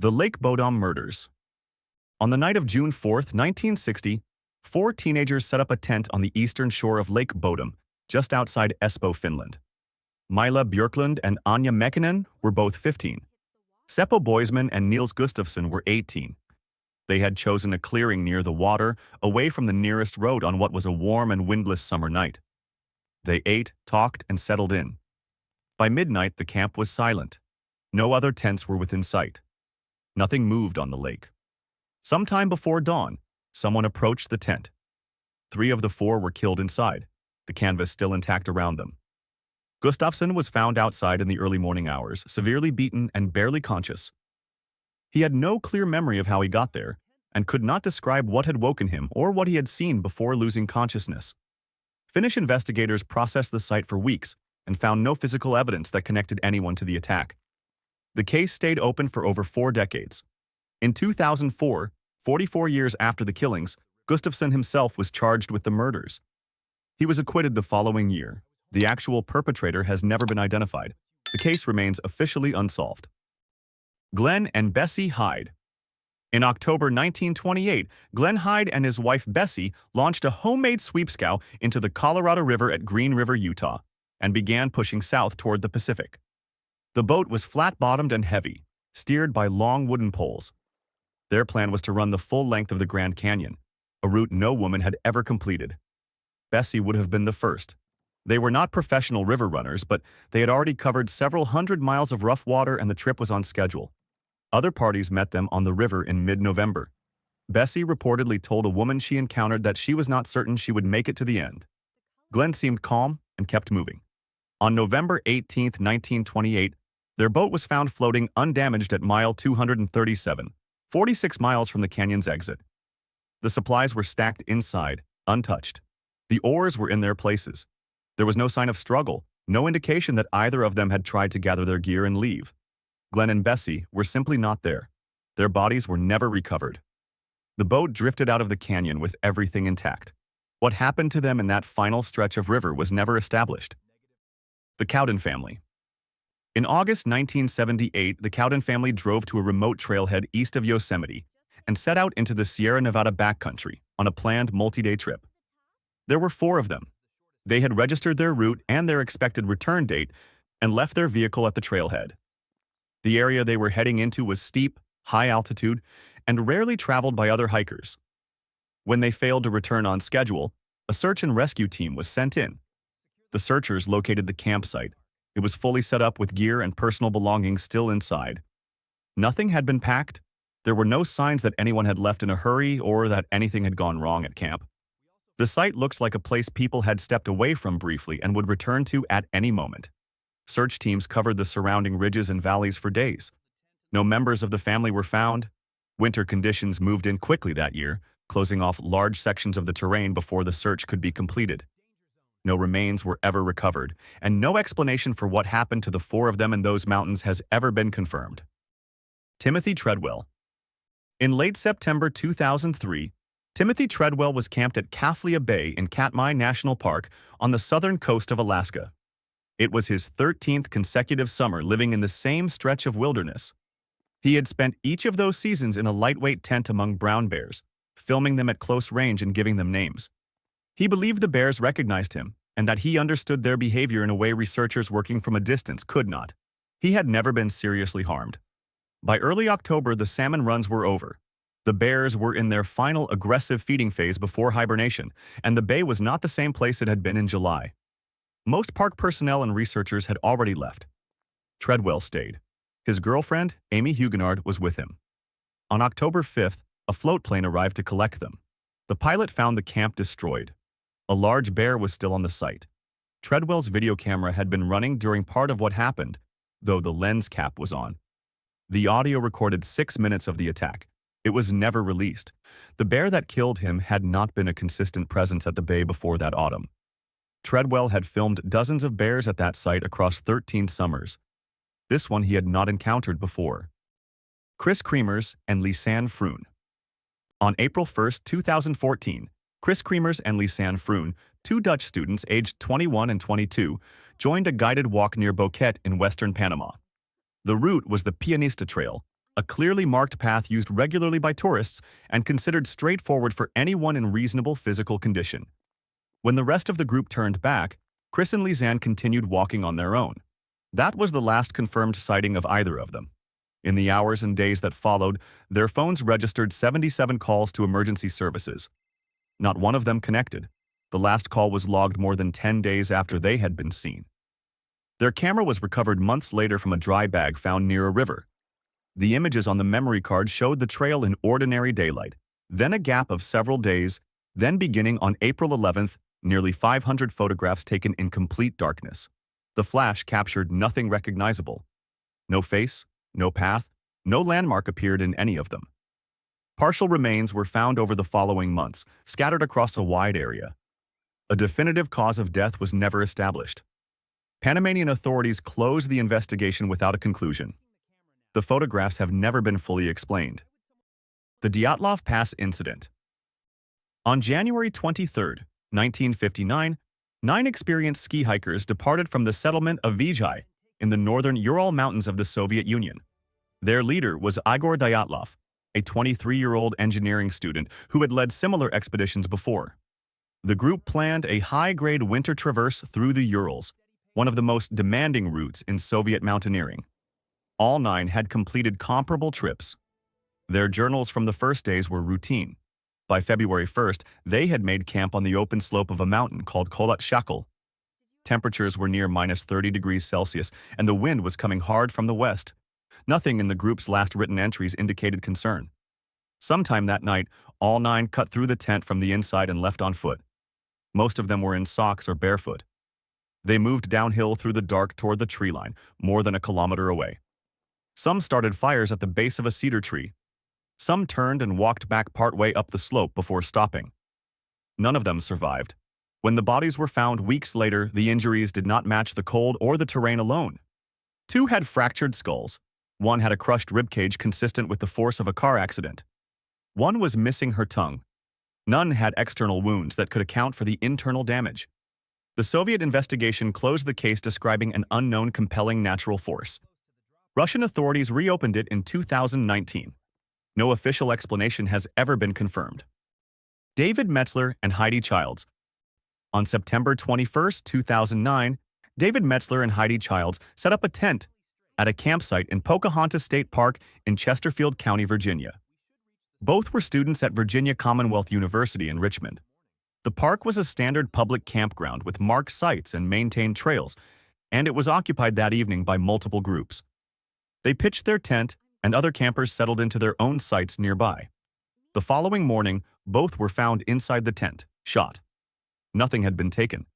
The Lake Bodom murders. On the night of June 4th, 1960, four teenagers set up a tent on the eastern shore of Lake Bodom, just outside Espoo, Finland. Mila Björklund and Anja Mäkinen were both 15. Seppo Boisman and Niels Gustafsson were 18. They had chosen a clearing near the water, away from the nearest road on what was a warm and windless summer night. They ate, talked, and settled in. By midnight, the camp was silent. No other tents were within sight. Nothing moved on the lake. Sometime before dawn, someone approached the tent. 3 of the 4 were killed inside, the canvas still intact around them. Gustafsson was found outside in the early morning hours, severely beaten and barely conscious. He had no clear memory of how he got there, and could not describe what had woken him or what he had seen before losing consciousness. Finnish investigators processed the site for weeks and found no physical evidence that connected anyone to the attack. The case stayed open for over 4 decades. In 2004, 44 years after the killings, Gustafsson himself was charged with the murders. He was acquitted the following year. The actual perpetrator has never been identified. The case remains officially unsolved. Glenn and Bessie Hyde. In October 1928, Glenn Hyde and his wife Bessie launched a homemade sweepscow into the Colorado River at Green River, Utah, and began pushing south toward the Pacific. The boat was flat-bottomed and heavy, steered by long wooden poles. Their plan was to run the full length of the Grand Canyon, a route no woman had ever completed. Bessie would have been the first. They were not professional river runners, but they had already covered several hundred miles of rough water and the trip was on schedule. Other parties met them on the river in mid-November. Bessie reportedly told a woman she encountered that she was not certain she would make it to the end. Glenn seemed calm and kept moving. On November 18, 1928, their boat was found floating undamaged at mile 237, 46 miles from the canyon's exit. The supplies were stacked inside, untouched. The oars were in their places. There was no sign of struggle, no indication that either of them had tried to gather their gear and leave. Glenn and Bessie were simply not there. Their bodies were never recovered. The boat drifted out of the canyon with everything intact. What happened to them in that final stretch of river was never established. The Cowden family. In August 1978, the Cowden family drove to a remote trailhead east of Yosemite and set out into the Sierra Nevada backcountry on a planned multi-day trip. There were 4 of them. They had registered their route and their expected return date and left their vehicle at the trailhead. The area they were heading into was steep, high altitude, and rarely traveled by other hikers. When they failed to return on schedule, a search and rescue team was sent in. The searchers located the campsite. It was fully set up with gear and personal belongings still inside. Nothing had been packed. There were no signs that anyone had left in a hurry or that anything had gone wrong at camp. The site looked like a place people had stepped away from briefly and would return to at any moment. Search teams covered the surrounding ridges and valleys for days. No members of the family were found. Winter conditions moved in quickly that year, closing off large sections of the terrain before the search could be completed. No remains were ever recovered, and no explanation for what happened to the 4 of them in those mountains has ever been confirmed. Timothy Treadwell. In late September 2003, Timothy Treadwell was camped at Kaflia Bay in Katmai National Park on the southern coast of Alaska. It was his 13th consecutive summer living in the same stretch of wilderness. He had spent each of those seasons in a lightweight tent among brown bears, filming them at close range and giving them names. He believed the bears recognized him and that he understood their behavior in a way researchers working from a distance could not. He had never been seriously harmed. By early October, the salmon runs were over. The bears were in their final aggressive feeding phase before hibernation, and the bay was not the same place it had been in July. Most park personnel and researchers had already left. Treadwell stayed. His girlfriend, Amy Huguenard, was with him. On October 5th, a float plane arrived to collect them. The pilot found the camp destroyed. A large bear was still on the site. Treadwell's video camera had been running during part of what happened, though the lens cap was on. The audio recorded 6 minutes of the attack. It was never released. The bear that killed him had not been a consistent presence at the bay before that autumn. Treadwell had filmed dozens of bears at that site across 13 summers. This one he had not encountered before. Chris Kremers and Lisanne Froon. On April 1, 2014, Chris Kremers and Lisanne Froon, 2 Dutch students aged 21 and 22, joined a guided walk near Boquete in western Panama. The route was the Pianista Trail, a clearly marked path used regularly by tourists and considered straightforward for anyone in reasonable physical condition. When the rest of the group turned back, Chris and Lizanne continued walking on their own. That was the last confirmed sighting of either of them. In the hours and days that followed, their phones registered 77 calls to emergency services. Not one of them connected. The last call was logged more than 10 days after they had been seen. Their camera was recovered months later from a dry bag found near a river. The images on the memory card showed the trail in ordinary daylight, then a gap of several days, then beginning on April 11th, nearly 500 photographs taken in complete darkness. The flash captured nothing recognizable. No face, no path, no landmark appeared in any of them. Partial remains were found over the following months, scattered across a wide area. A definitive cause of death was never established. Panamanian authorities closed the investigation without a conclusion. The photographs have never been fully explained. The Dyatlov Pass incident. On January 23, 1959, 9 experienced ski hikers departed from the settlement of Vizhai in the northern Ural Mountains of the Soviet Union. Their leader was Igor Dyatlov, a 23-year-old engineering student who had led similar expeditions before. The group planned a high-grade winter traverse through the Urals, one of the most demanding routes in Soviet mountaineering. All 9 had completed comparable trips. Their journals from the first days were routine. By February 1st, they had made camp on the open slope of a mountain called Kholat Shakal. Temperatures were near -30 degrees Celsius, and the wind was coming hard from the west. Nothing in the group's last written entries indicated concern. Sometime that night, all 9 cut through the tent from the inside and left on foot. Most of them were in socks or barefoot. They moved downhill through the dark toward the tree line, more than a kilometer away. Some started fires at the base of a cedar tree. Some turned and walked back partway up the slope before stopping. None of them survived. When the bodies were found weeks later, the injuries did not match the cold or the terrain alone. 2 had fractured skulls. 1 had a crushed ribcage consistent with the force of a car accident. 1 was missing her tongue. None had external wounds that could account for the internal damage. The Soviet investigation closed the case describing an unknown compelling natural force. Russian authorities reopened it in 2019. No official explanation has ever been confirmed. David Metzler and Heidi Childs. On September 21, 2009, David Metzler and Heidi Childs set up a tent at a campsite in Pocahontas State Park in Chesterfield County, Virginia. Both were students at Virginia Commonwealth University in Richmond. The park was a standard public campground with marked sites and maintained trails, and it was occupied that evening by multiple groups. They pitched their tent, and other campers settled into their own sites nearby. The following morning, both were found inside the tent, shot. Nothing had been taken.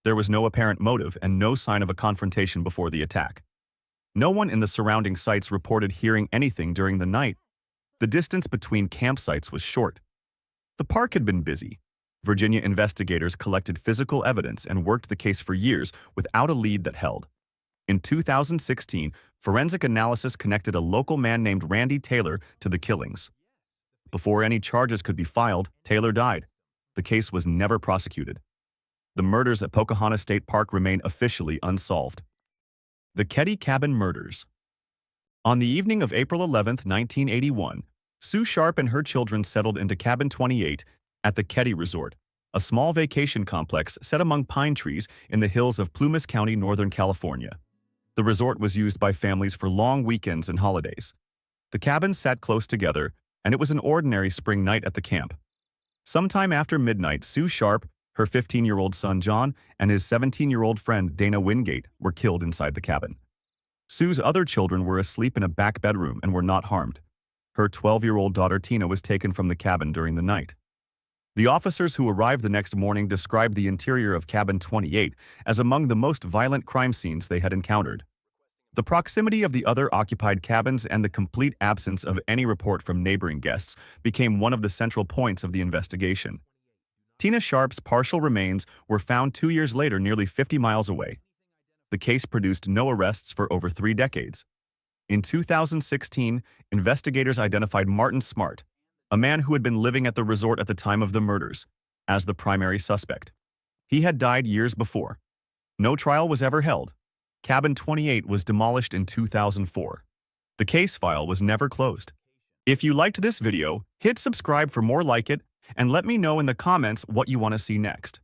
There was no apparent motive and no sign of a confrontation before the attack. No one in the surrounding sites reported hearing anything during the night. The distance between campsites was short. The park had been busy. Virginia investigators collected physical evidence and worked the case for years without a lead that held. In 2016, forensic analysis connected a local man named Randy Taylor to the killings. Before any charges could be filed, Taylor died. The case was never prosecuted. The murders at Pocahontas State Park remain officially unsolved. The Ketty Cabin Murders. On the evening of April 11, 1981, Sue Sharp and her children settled into Cabin 28 at the Ketty Resort, a small vacation complex set among pine trees in the hills of Plumas County, Northern California. The resort was used by families for long weekends and holidays. The cabins sat close together, and it was an ordinary spring night at the camp. Sometime after midnight, Sue Sharp, her 15-year-old son John, and his 17-year-old friend Dana Wingate were killed inside the cabin. Sue's other children were asleep in a back bedroom and were not harmed. Her 12-year-old daughter Tina was taken from the cabin during the night. The officers who arrived the next morning described the interior of Cabin 28 as among the most violent crime scenes they had encountered. The proximity of the other occupied cabins and the complete absence of any report from neighboring guests became one of the central points of the investigation. Tina Sharp's partial remains were found 2 years later nearly 50 miles away. The case produced no arrests for over 3 decades. In 2016, investigators identified Martin Smart, a man who had been living at the resort at the time of the murders, as the primary suspect. He had died years before. No trial was ever held. Cabin 28 was demolished in 2004. The case file was never closed. If you liked this video, hit subscribe for more like it, and let me know in the comments what you want to see next.